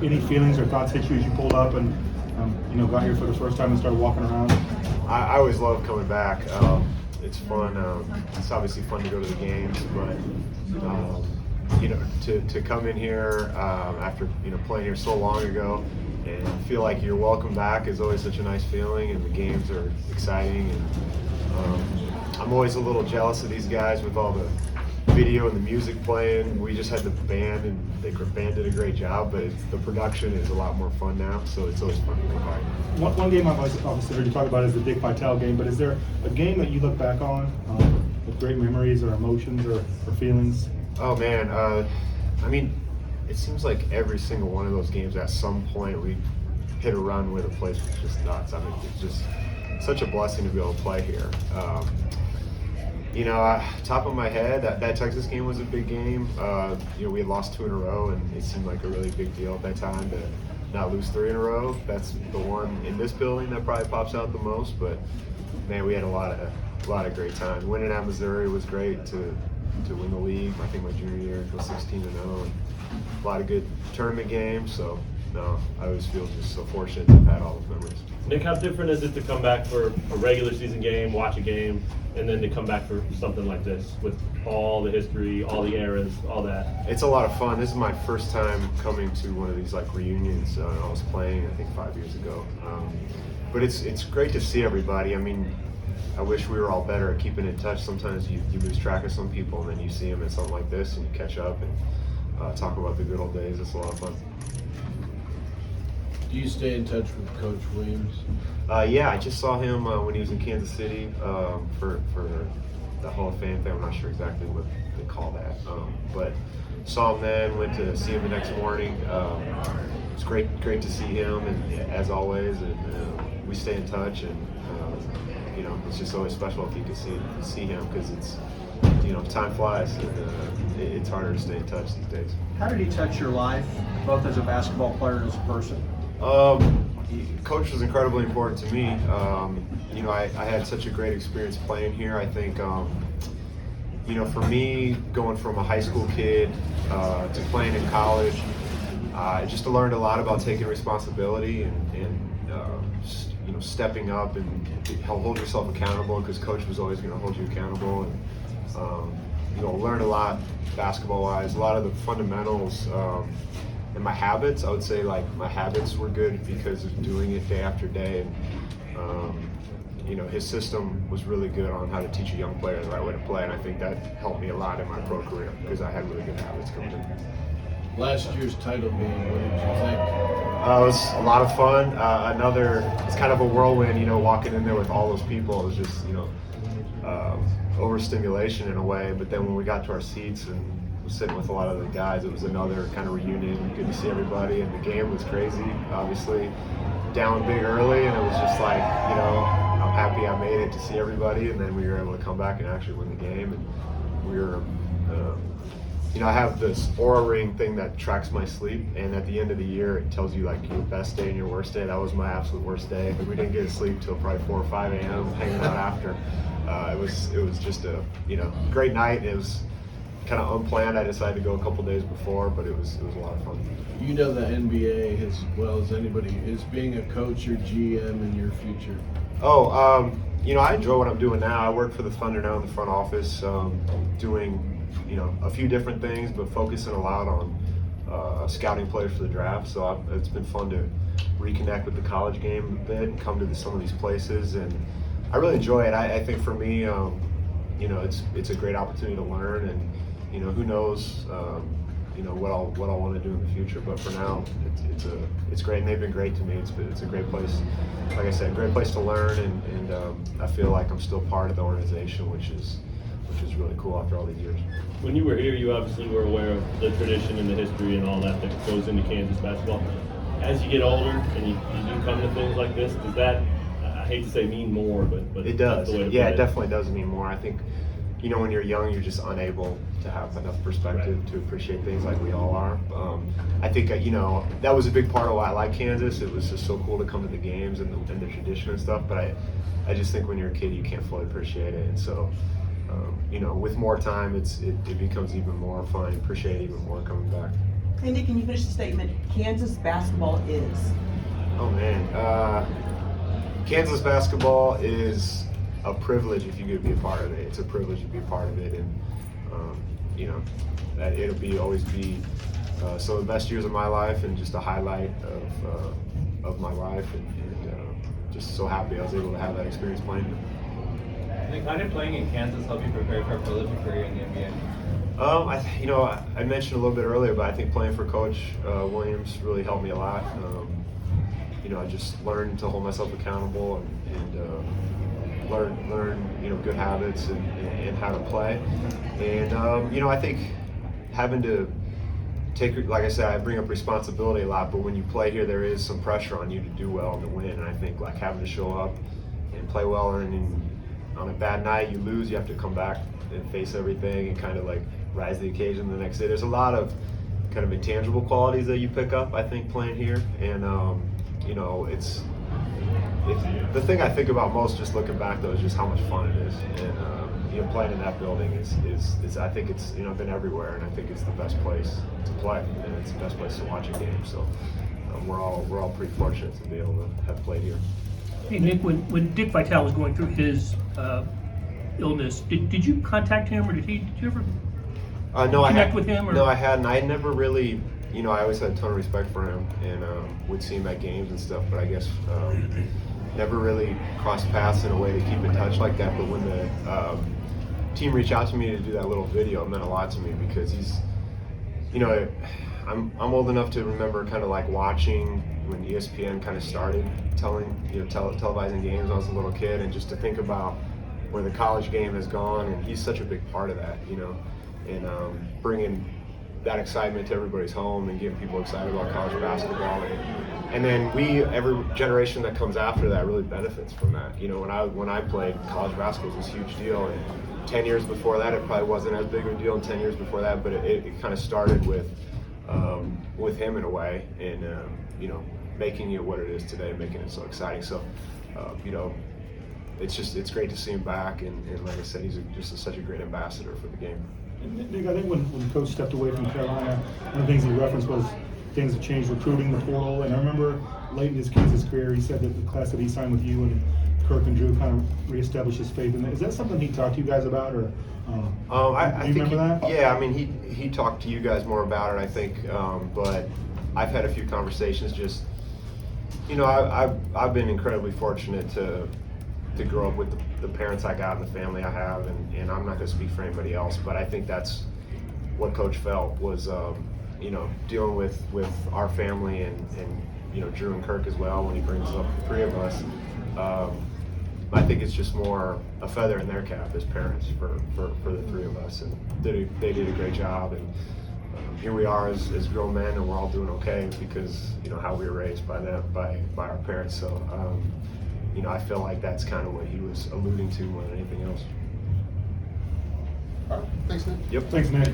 any feelings or thoughts hit you as you pulled up and got here for the first time and started walking around? I always love coming back. It's fun. It's obviously fun to go to the games, but to come in here after playing here so long ago and feel like you're welcome back is always such a nice feeling. And the games are exciting. And I'm always a little jealous of these guys with all the video and the music playing. We just had the band, and the band did a great job, but the production is a lot more fun now, so it's always fun to go back. One game I've obviously heard you talk about is the Nick Vitale game, but is there a game that you look back on with great memories or emotions or feelings? Oh man, I mean, it seems like every single one of those games at some point we hit a run where the place was just nuts. I mean, it's just such a blessing to be able to play here. Top of my head, that Texas game was a big game. We had lost 2 in a row, and it seemed like a really big deal at that time to not lose 3 in a row. That's the one in this building that probably pops out the most. But man, we had a lot of great times. Winning at Missouri was great to win the league. I think my junior year, go 16-0, and a lot of good tournament games. So no, I always feel just so fortunate to have had all those memories. Nick, how different is it to come back for a regular season game, watch a game, and then to come back for something like this with all the history, all the eras, all that? It's a lot of fun. This is my first time coming to one of these reunions. I was playing, I think, 5 years ago. But it's great to see everybody. I mean, I wish we were all better at keeping in touch. Sometimes you lose track of some people, and then you see them at something like this, and you catch up and talk about the good old days. It's a lot of fun. Do you stay in touch with Coach Williams? Yeah, I just saw him when he was in Kansas City for the Hall of Fame thing. I'm not sure exactly what they call that, but saw him then. Went to see him the next morning. It's great to see him, and as always, and we stay in touch. And it's just always special if you can see him, because it's time flies, and it's harder to stay in touch these days. How did he touch your life, both as a basketball player and as a person? Coach was incredibly important to me. I had such a great experience playing here. I think, for me, going from a high school kid to playing in college, I just learned a lot about taking responsibility and stepping up and hold yourself accountable, because Coach was always going to hold you accountable. And learned a lot basketball-wise, a lot of the fundamentals. And my habits, I would say, my habits were good because of doing it day after day. And his system was really good on how to teach a young player the right way to play, and I think that helped me a lot in my pro career because I had really good habits coming in. Last year's title game, what did you think? It was a lot of fun. It's kind of a whirlwind, walking in there with all those people. It was just, overstimulation in a way. But then when we got to our seats and was sitting with a lot of the guys, it was another kind of reunion. Good to see everybody, and the game was crazy. Obviously, down big early, and it was just I'm happy I made it to see everybody, and then we were able to come back and actually win the game. And we were, I have this Aura Ring thing that tracks my sleep, and at the end of the year, it tells you your best day and your worst day. That was my absolute worst day. We didn't get to sleep till probably 4 or 5 a.m. hanging out after. It was just a great night. It was kind of unplanned. I decided to go a couple days before, but it was a lot of fun. You know the NBA as well as anybody. Is being a coach or GM in your future? I enjoy what I'm doing now. I work for the Thunder now in the front office, doing a few different things, but focusing a lot on scouting players for the draft. So it's been fun to reconnect with the college game a bit and come to some of these places, and I really enjoy it. I think for me, it's a great opportunity to learn, and who knows, what I'll want to do in the future. But for now, it's great, and they've been great to me. It's a great place, like I said, great place to learn, and I feel like I'm still part of the organization, which is really cool after all these years. When you were here, you obviously were aware of the tradition and the history and all that goes into Kansas basketball. As you get older and you do come to things like this, does that, I hate to say mean more, but it does. That's the way to Yeah, put it definitely does mean more. I think, when you're young, you're just unable to have enough perspective to appreciate things like we all are. I think, that was a big part of why I like Kansas. It was just so cool to come to the games and the tradition and stuff, but I just think when you're a kid, you can't fully appreciate it. And so, with more time, it becomes even more fun. Appreciate it even more coming back. Hey Nick, can you finish the statement? Kansas basketball is. Oh man, Kansas basketball is a privilege if you get to be a part of it. It's a privilege to be a part of it, and you know that it'll always be some of the best years of my life and just a highlight of my life, and just so happy I was able to have that experience playing. Nick, how did playing in Kansas help you prepare for a prolific career in the NBA? I mentioned a little bit earlier, but I think playing for Coach Williams really helped me a lot. I just learned to hold myself accountable and learn good habits and how to play. And I think having to take, like I said, I bring up responsibility a lot, but when you play here, there is some pressure on you to do well and to win. And I think like having to show up and play well, and on a bad night you lose, you have to come back and face everything and kind of like rise to the occasion the next day. There's a lot of kind of intangible qualities that you pick up, I think, playing here. And it's the thing I think about most just looking back though is just how much fun it is. And playing in that building is I think it's been everywhere, and I think it's the best place to play, and it's the best place to watch a game. So we're all pretty fortunate to be able to have played here. Hey Nick, when Dick Vitale was going through his illness, did you contact him, or did you ever connect with him? Or? No, I hadn't. I had never really, I always had a ton of respect for him, and would see him at games and stuff, but I guess never really crossed paths in a way to keep in touch like that. But when the team reached out to me to do that little video, it meant a lot to me, because he's, I'm old enough to remember kind of like watching when ESPN kind of started televising games when I was a little kid, and just to think about where the college game has gone, and he's such a big part of that, and bringing that excitement to everybody's home and getting people excited about college basketball, and then every generation that comes after that really benefits from that. When I played, college basketball was a huge deal, and 10 years before that it probably wasn't as big of a deal, and 10 years before that, but it kind of started with him in a way, and making it what it is today, making it so exciting. So it's great to see him back, and like I said, he's such a great ambassador for the game. Nick, I think when Coach stepped away from Carolina, one of the things he referenced was things have changed, recruiting, the portal, and I remember late in his Kansas career, he said that the class that he signed with you and Kirk and Drew kind of reestablished his faith in that. Is that something he talked to you guys about, or I do you think remember that? Yeah, I mean, he talked to you guys more about it, I think, but I've had a few conversations. Just I've been incredibly fortunate to grow up with the parents I got and the family I have, and I'm not going to speak for anybody else, but I think that's what Coach felt was dealing with our family and Drew and Kirk as well when he brings up the three of us. I think it's just more a feather in their cap as parents for the three of us, and they did a great job, and here we are as grown men, and we're all doing okay because how we were raised by them, by our parents. So I feel like that's kind of what he was alluding to more than anything else. All right, thanks, Nick. Yep. Thanks, Nick.